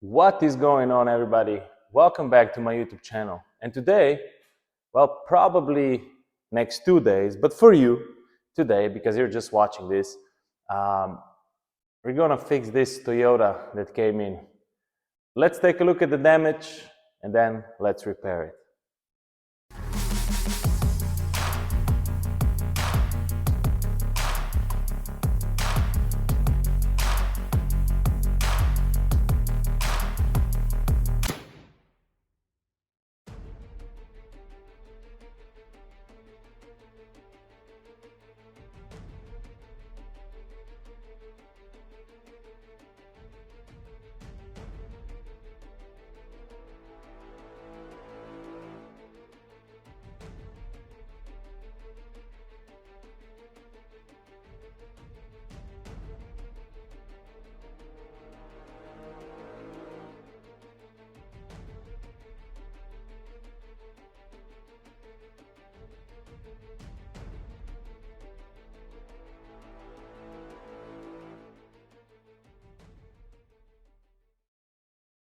What is going on, everybody? Welcome back to my YouTube channel. And today, well, probably next 2 days, but for you today, because you're just watching this, we're gonna fix this Toyota that came in. Let's take a look at the damage and then let's repair it.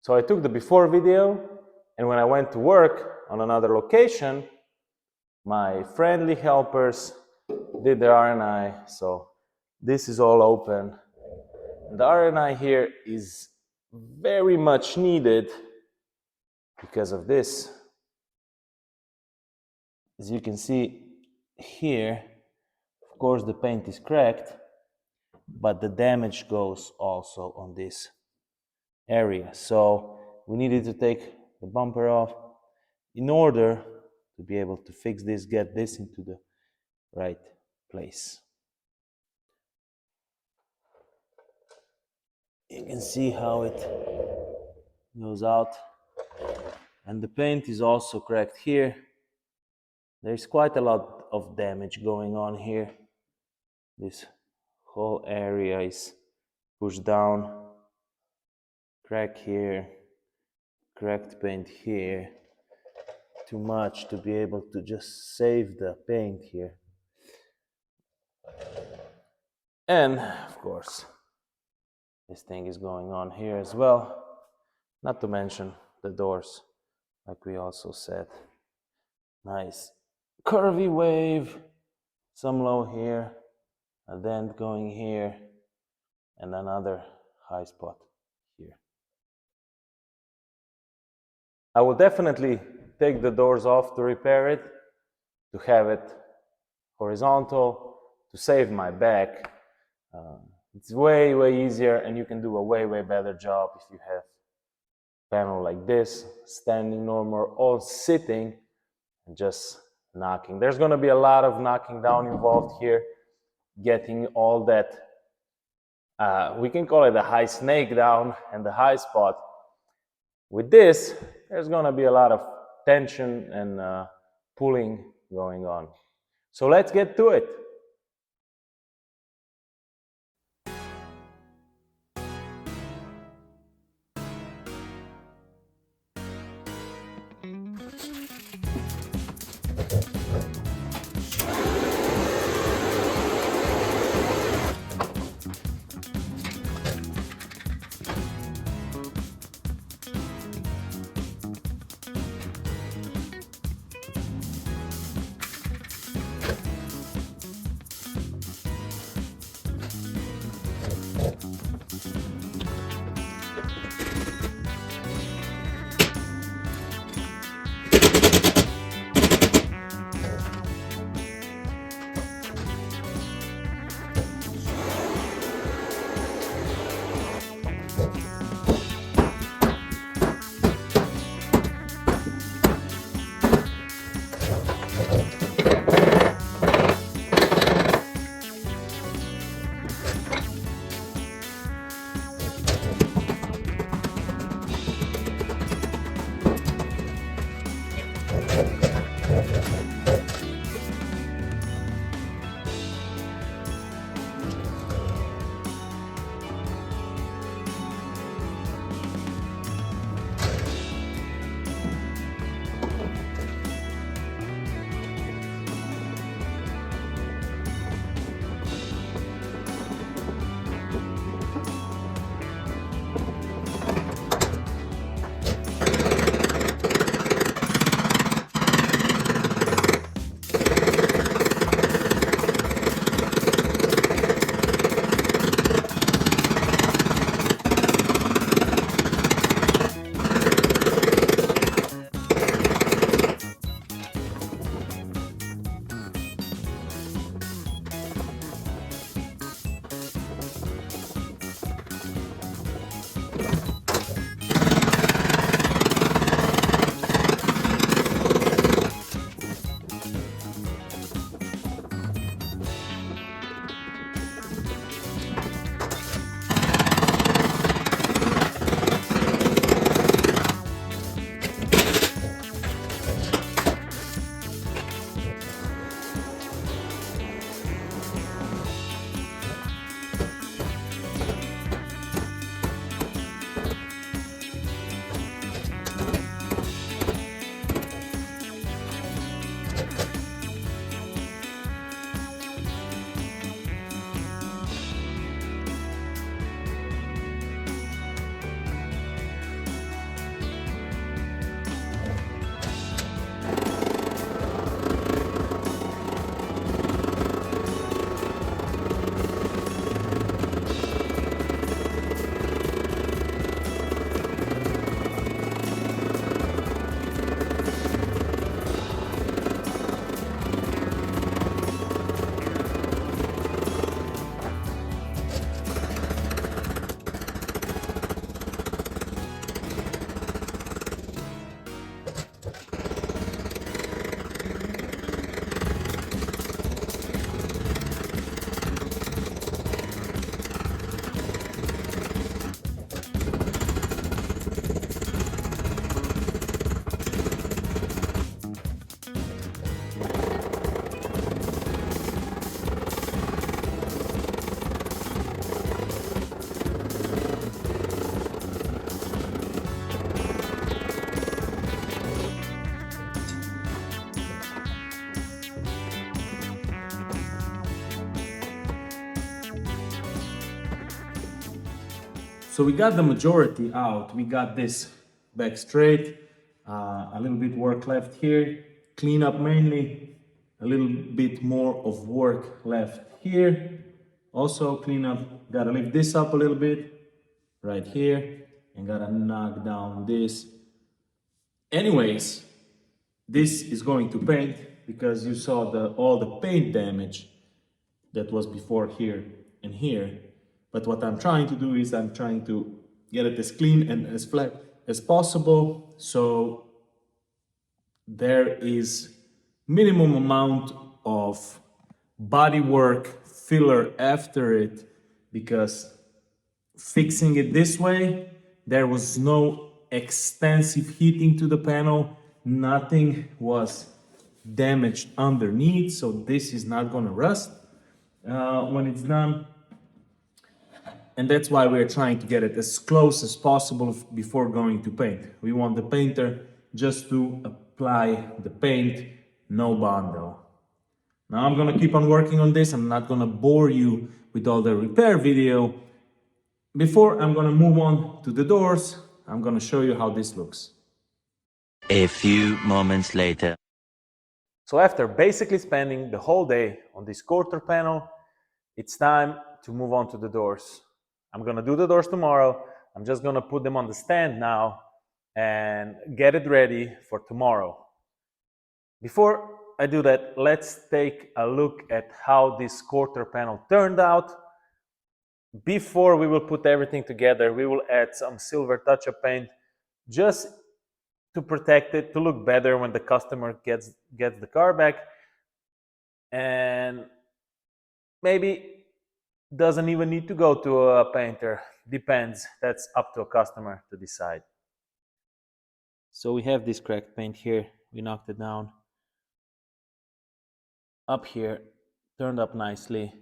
So I took the before video, and when I went to work on another location, my friendly helpers did their R&I, so this is all open. The R&I here is very much needed because of this. As you can see here, of course the paint is cracked, but the damage goes also on this area. So we needed to take the bumper off in order to be able to fix this, get this into the right place. You can see how it goes out, and the paint is also cracked here. There's quite a lot of damage going on here. This whole area is pushed down. Crack here, cracked paint here. Too much to be able to just save the paint here. And of course, this thing is going on here as well. Not to mention the doors, like we also said. Nice curvy wave, some low here, a dent going here, and another high spot here. I will definitely take the doors off to repair it, to have it horizontal, to save my back. It's way easier, and you can do a way better job if you have a panel like this, standing normal, or sitting and just knocking. There's going to be a lot of knocking down involved here, getting all that, we can call it a high snake down and the high spot. With this, there's going to be a lot of tension and pulling going on. So let's get to it. So we got the majority out. We got this back straight, a little bit work left here, clean up mainly, a little bit more of work left here. Also clean up, gotta lift this up a little bit, right here, and gotta knock down this. Anyways, this is going to paint because you saw all the paint damage that was before here and here. But what I'm trying to do is I'm trying to get it as clean and as flat as possible. So there is minimum amount of body work filler after it, because fixing it this way, there was no extensive heating to the panel. Nothing was damaged underneath, so this is not gonna rust when it's done. And that's why we're trying to get it as close as possible before going to paint. We want the painter just to apply the paint, no bondo. Now I'm gonna keep on working on this. I'm not gonna bore you with all the repair video. Before I'm gonna move on to the doors, I'm gonna show you how this looks. A few moments later. So after basically spending the whole day on this quarter panel, it's time to move on to the doors. I'm gonna do the doors tomorrow. I'm just gonna put them on the stand now and get it ready for tomorrow. Before I do that, let's take a look at how this quarter panel turned out. Before we will put everything together, we will add some silver touch-up paint just to protect it, to look better when the customer gets the car back, and maybe doesn't even need to go to a painter. Depends. That's up to a customer to decide. So we have this cracked paint here. We knocked it down. Up here, turned up nicely.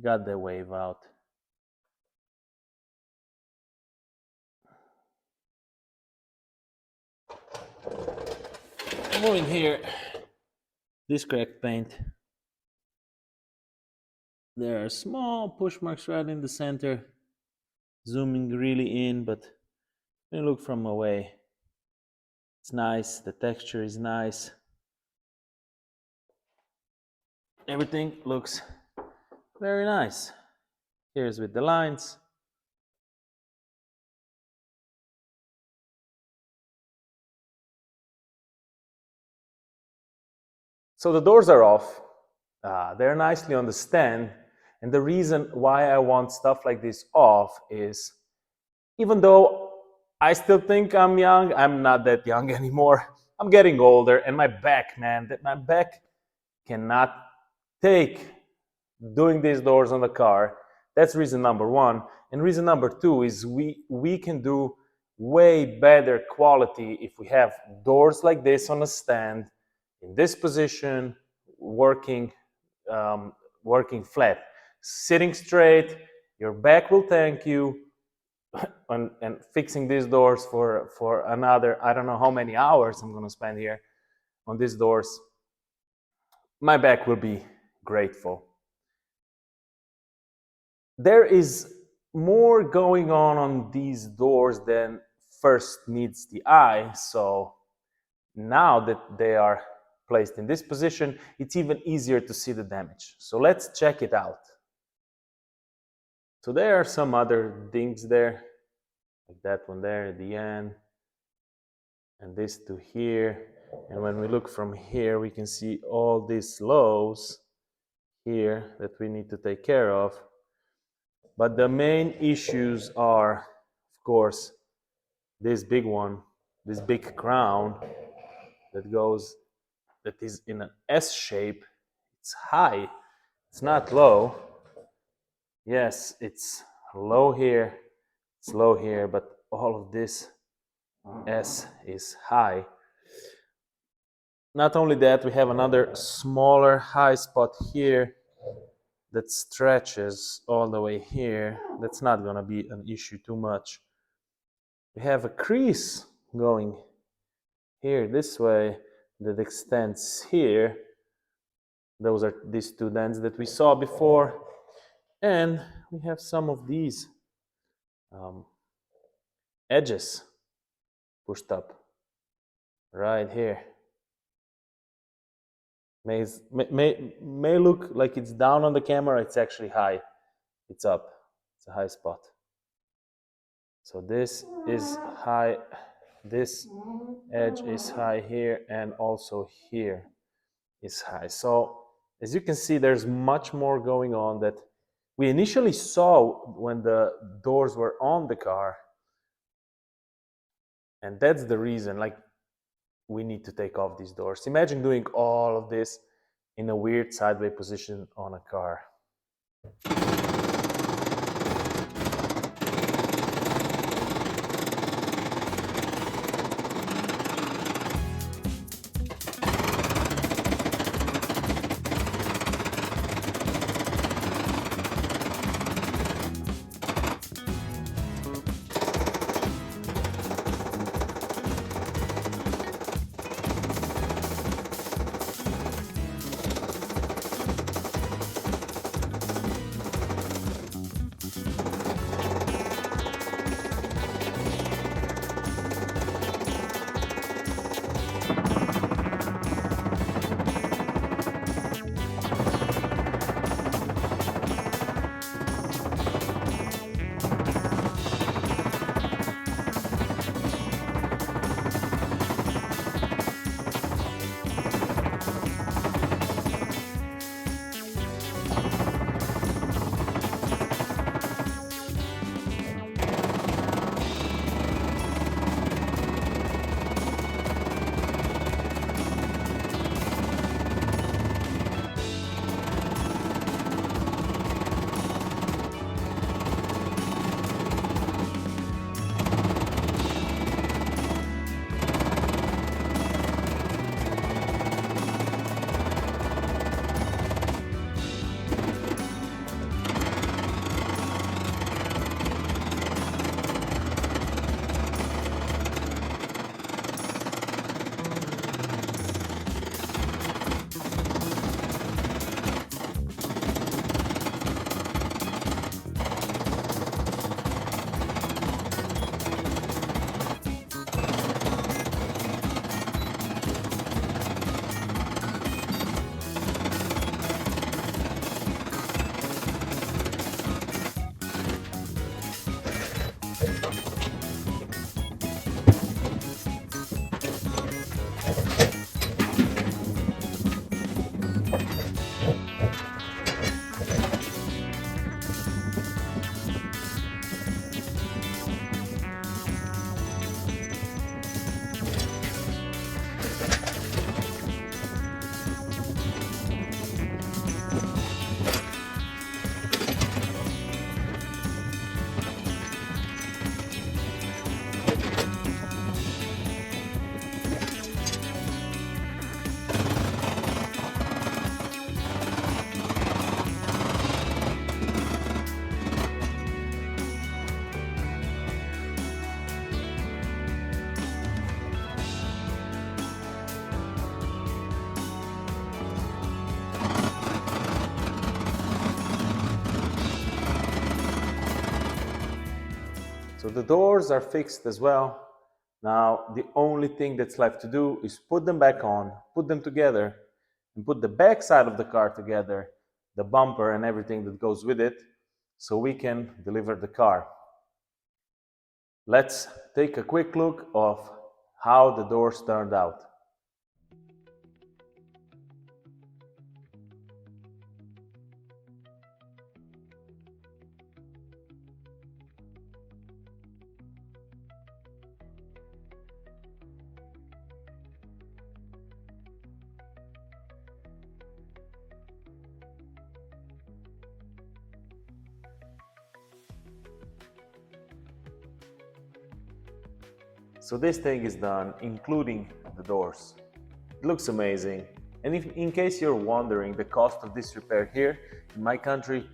Got the wave out. Moving here, this cracked paint. There are small push marks right in the center, zooming really in, but when you look from away, it's nice, the texture is nice. Everything looks very nice. Here's with the lines. So the doors are off. They're nicely on the stand. And the reason why I want stuff like this off is, even though I still think I'm young, I'm not that young anymore. I'm getting older, and my back, man, my back cannot take doing these doors on the car. That's reason number one. And reason number two is we can do way better quality if we have doors like this on a stand, in this position, working flat, sitting straight. Your back will thank you. And fixing these doors for another, I don't know how many hours I'm going to spend here on these doors. My back will be grateful. There is more going on these doors than first meets the eye. So now that they are placed in this position, it's even easier to see the damage. So let's check it out. So there are some other dings there, like that one there at the end, and this to here. And when we look from here, we can see all these lows here that we need to take care of. But the main issues are, of course, this big one, this big crown that is in an S shape. It's high, it's not low. Yes, it's low here, it's low here, but all of this S is high. Not only that, we have another smaller high spot here that stretches all the way here. That's not going to be an issue too much. We have a crease going here this way that extends here. Those are these two dents that we saw before. And we have some of these um, edges pushed up right here. May look like it's down on the camera. It's actually high. It's up. It's a high spot. So this is high. This edge is high here, and also here is high. So as you can see, there's much more going on that we initially saw when the doors were on the car. And that's the reason, like, we need to take off these doors. Imagine doing all of this in a weird sideways position on a car. So the doors are fixed as well. Now, the only thing that's left to do is put them back on, put them together, and put the back side of the car together, the bumper and everything that goes with it, so we can deliver the car. Let's take a quick look of how the doors turned out. So this thing is done, including the doors. It looks amazing. And if, in case you're wondering, the cost of this repair here in my country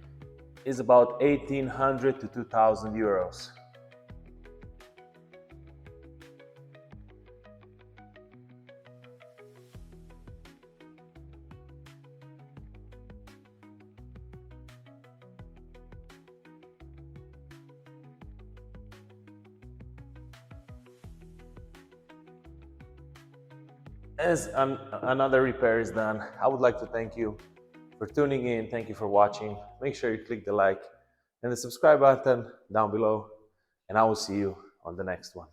is about 1,800 to 2,000 euros. as another repair is done, I would like to thank you for tuning in. Thank you for watching. Make sure you click the like and the subscribe button down below, and I will see you on the next one.